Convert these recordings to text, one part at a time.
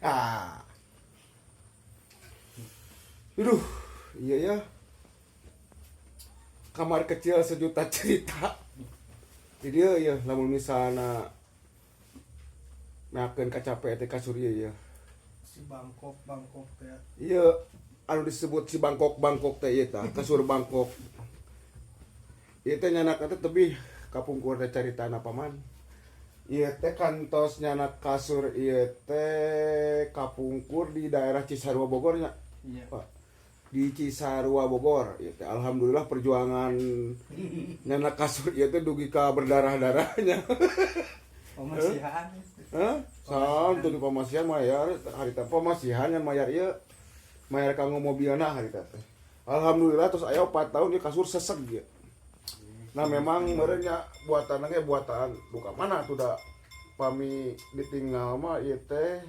Ah. Aduh, iya ya. Kamar kecil sejuta cerita. Jadi ya lamun misalna nakeun kacape teh kasur ieu ya. Si Bangkok teh. Iya anu disebut si Bangkok teh ieu tah, kasur Bangkok. Ieu teh nyana teh tebih kapungkur teh caritana paman. Ieu teh kantos nyana kasur ieu teh kapungkur di daerah Cisarua Bogor nya. Iya. Pak. Di Cisarua Bogor ieu teh alhamdulillah perjuangan nyana kasur ieu teh dugi ka berdarah-darahnya. Pemasihan. Hah? Saon tuh di pamasihan mayar harita pamasihan yang mayar ieu mayar kanggo mobilna harita teh. Alhamdulillah terus aya 4 tahun ieu kasur seseg ieu. Nah memang meureun nya buatan ge buatan duka mana tuh da pami ditinggal mah ieu teh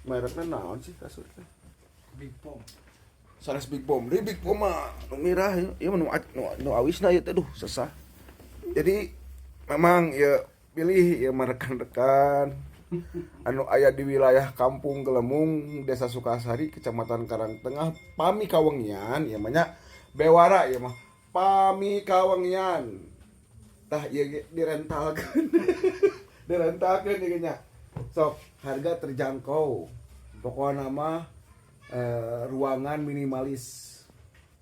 merekna naon sih kasur teh? Big Pom. Sanes Big Pom. Di Big Pom mah nu mirah ieu nu awisna ieu teh duh sesah. Jadi memang ieu pilih ieu mah rekan-rekan anu aya di wilayah Kampung Gelemung, Desa Sukasari, Kecamatan Karangtengah, Pami Kawengian, ieu mah nya bewara ieu mah. Pami Kawengian. Tah ieu ge direntalkeun. Direntalkeun ieu nya. Sok harga terjangkau. Pokokna mah ruangan minimalis.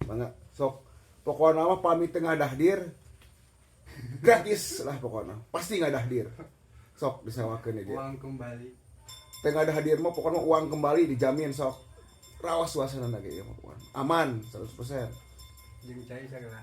Mangga sok pokokna mah pami teu ngadahdir gratis lah pokoknya. Pasti ngadahdir. Sok disewakeun aja. Uang kembali. Teu ngadahdir mah pokoknya uang kembali dijamin sok. Raos suasanana ge ieu mah aman 100%. Jeung cai sagala.